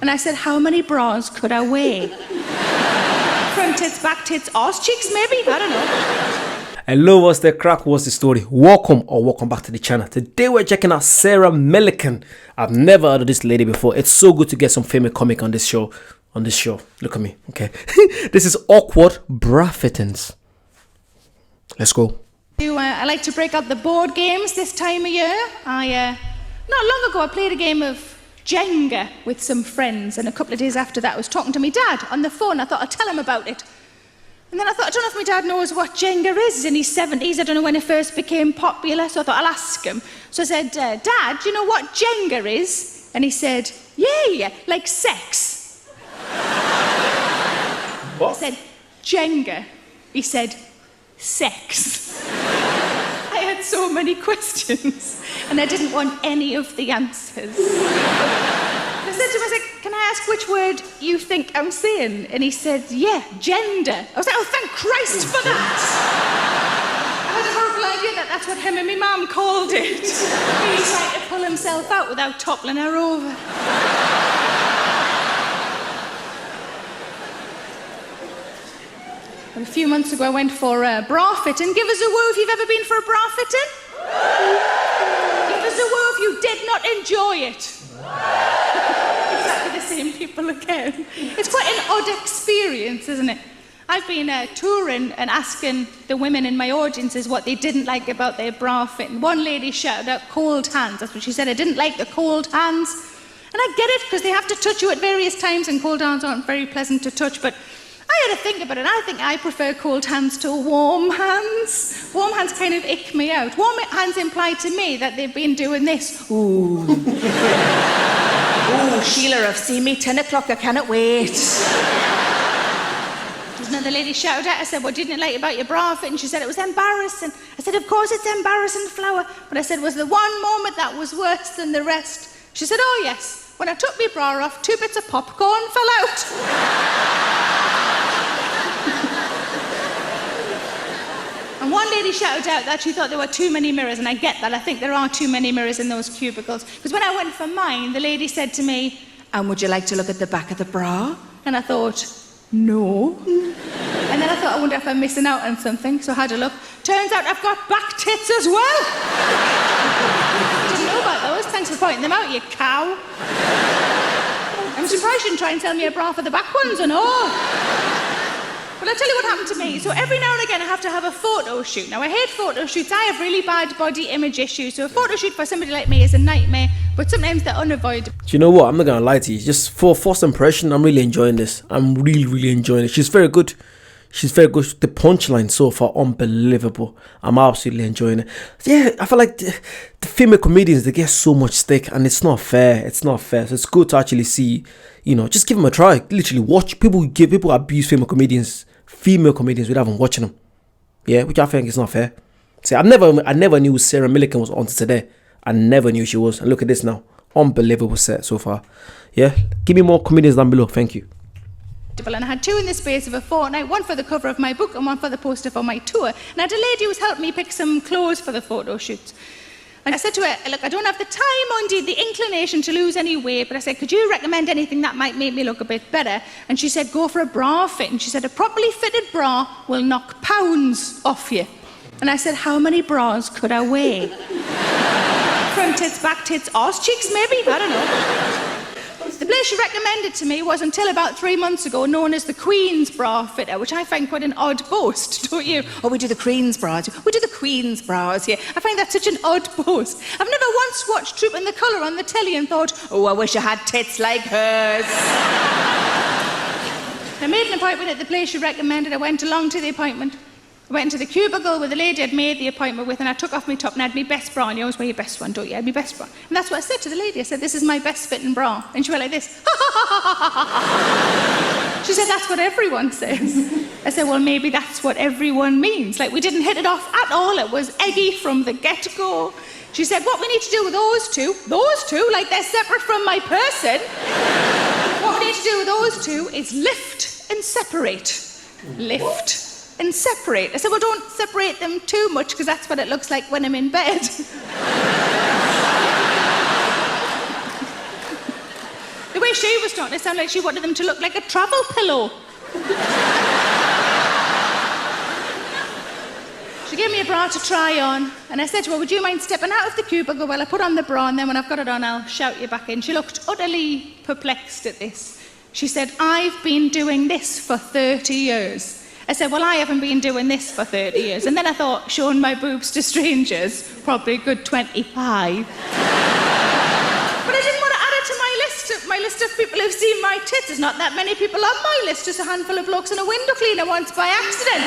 And I said, how many bras could I wear? Front tits, back tits, arse cheeks, maybe? I don't know. Hello, what's the crack? What's the story? Welcome back to the channel. Today we're checking out Sarah Millican. I've never heard of this lady before. It's so good to get some famous comic on this show. Look at me, okay? This is awkward bra fittings. Let's go. I like to break out the board games this time of year. Not long ago, I played a game of Jenga with some friends, and a couple of days after that, I was talking to my dad on the phone. I thought I'd tell him about it. And then I thought, I don't know if my dad knows what Jenga is. He's in his 70s. I don't know when it first became popular, so I thought I'll ask him. So I said, Dad, do you know what Jenga is? And he said, yeah, like sex. What? I said, Jenga. He said, sex. I had so many questions, and I didn't want any of the answers. I said to him, I said, can I ask which word you think I'm saying? And he said, yeah, gender. I was like, oh, thank Christ for that. I had a horrible idea that that's what him and my mum called it. He tried to pull himself out without toppling her over. And a few months ago, I went for a bra fitting. Give us a woo if you've ever been for a bra fitting. Give us a woo if you did not enjoy it. Exactly the same people again. It's quite an odd experience, isn't it? I've been touring and asking the women in my audiences what they didn't like about their bra fitting. One lady shouted out cold hands. That's what she said. I didn't like the cold hands. And I get it, because they have to touch you at various times, and cold hands aren't very pleasant to touch, but I had to think about it, and I think I prefer cold hands to warm hands. Warm hands kind of ick me out. Warm hands imply to me that they've been doing this. Ooh. Ooh, Sheila, I've seen me 10 o'clock, I cannot wait. There's another lady shouted at her. I said, what didn't you like about your bra fit? And she said, it was embarrassing. I said, of course it's embarrassing, Flower. But I said, was there one moment that was worse than the rest? She said, oh yes. When I took my bra off, 2 bits of popcorn fell out. And one lady shouted out that she thought there were too many mirrors, and I get that. I think there are too many mirrors in those cubicles. Because when I went for mine, the lady said to me, and would you like to look at the back of the bra? And I thought, no. And then I thought, I wonder if I'm missing out on something, so I had a look. Turns out I've got back tits as well. Didn't know about those. Thanks for pointing them out, you cow. I'm surprised you didn't try and sell me a bra for the back ones and all. Well, I'll tell you what happened to me. So every now and again I have to have a photo shoot. Now, I hate photo shoots. I have really bad body image issues. So a photo shoot for somebody like me is a nightmare, but sometimes they're unavoidable. Do you know what? I'm not going to lie to you. Just for first impression, I'm really enjoying this. I'm really enjoying it. She's very good. The punchline so far, unbelievable. I'm absolutely enjoying it. Yeah, I feel like the female comedians, they get so much stick, and it's not fair. So it's good to actually see, just give them a try. Literally watch. People abuse female comedians without even watching them. Yeah, which I think is not fair. See, I never knew Sarah Millican was on today. I never knew she was. And look at this now. Unbelievable set so far. Yeah, give me more comedians down below. Thank you. And I had 2 in the space of a fortnight, one for the cover of my book and one for the poster for my tour. And I had a lady who was helping me pick some clothes for the photo shoot. And I said to her, look, I don't have the time or indeed the inclination to lose any weight, but I said, could you recommend anything that might make me look a bit better? And she said, go for a bra fit. And she said, a properly fitted bra will knock pounds off you. And I said, how many bras could I wear? Front tits, back tits, arse cheeks, maybe? I don't know. The place she recommended to me was, until about 3 months ago, known as the Queen's Bra Fitter, which I find quite an odd boast, don't you? Oh, we do the Queen's bras. We do the Queen's bras here. I find that such an odd boast. I've never once watched Troop in the Colour on the telly and thought, oh, I wish I had tits like hers. I made an appointment at the place she recommended. I went along to the appointment. I went into the cubicle with the lady I'd made the appointment with, and I took off my top and I had my best bra. And you always wear your best one, don't you? I had my best bra. And that's what I said to the lady. I said, this is my best fitting bra. And she went like this. She said, that's what everyone says. I said, well, maybe that's what everyone means. Like, we didn't hit it off at all. It was eggy from the get-go. She said, what we need to do with those two, like they're separate from my person. What we need to do with those two is lift and separate. Lift and separate. I said, well, don't separate them too much, because that's what it looks like when I'm in bed. The way way she was starting to sound like she wanted them to look like a travel pillow. She gave me a bra to try on, and I said to her, would you mind stepping out of the cubicle while I put on the bra, and then when I've got it on, I'll shout you back in. She looked utterly perplexed at this. She said, I've been doing this for 30 years. I said, well, I haven't been doing this for 30 years. And then I thought, showing my boobs to strangers, probably a good 25. But I didn't want to add it to my list of people who've seen my tits. There's not that many people on my list, just a handful of blokes and a window cleaner once by accident.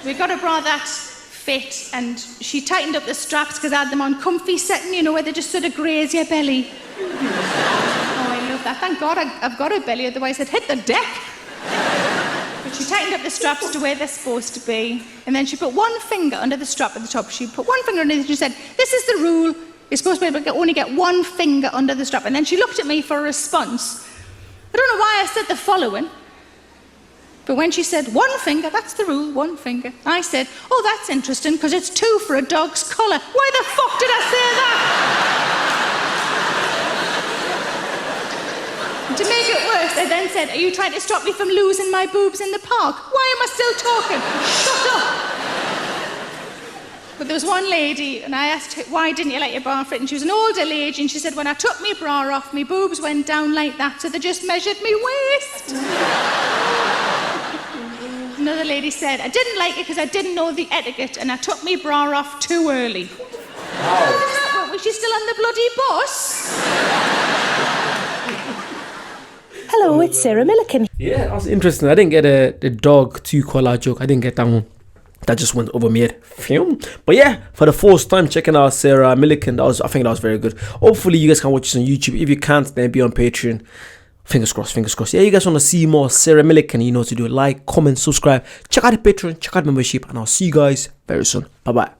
So we got a bra that fit, and she tightened up the straps because I had them on comfy setting, you know, where they just sort of graze your belly. Oh, I love that. Thank God I've got a belly, otherwise I'd hit the deck. But she tightened up the straps to where they're supposed to be, and then she put one finger under the strap at the top. She put one finger underneath, and she said, this is the rule. You're supposed to be able to only get one finger under the strap. And then she looked at me for a response. I don't know why I said the following, but when she said one finger, that's the rule, one finger, I said, oh, that's interesting, because it's 2 for a dog's collar. Why the fuck did I say that? To make it worse, I then said, are you trying to stop me from losing my boobs in the park? Why am I still talking? Shut up! But there was one lady, and I asked her, why didn't you let your bra fit? And she was an older lady, and she said, when I took my bra off, my boobs went down like that, so they just measured me waist. Another lady said, I didn't like it because I didn't know the etiquette, and I took my bra off too early. Wow. Was she still on the bloody bus? Hello, it's Sarah Millican. Yeah, that was interesting. I didn't get the dog 2 collar joke. I didn't get that one. That just went over my head. But yeah, for the first time checking out Sarah Millican, I think that was very good. Hopefully you guys can watch this on YouTube. If you can't, then be on Patreon. Fingers crossed, fingers crossed. Yeah, you guys want to see more Sarah Millican, you know what to do. Like, comment, subscribe. Check out the Patreon, check out the membership, and I'll see you guys very soon. Bye-bye.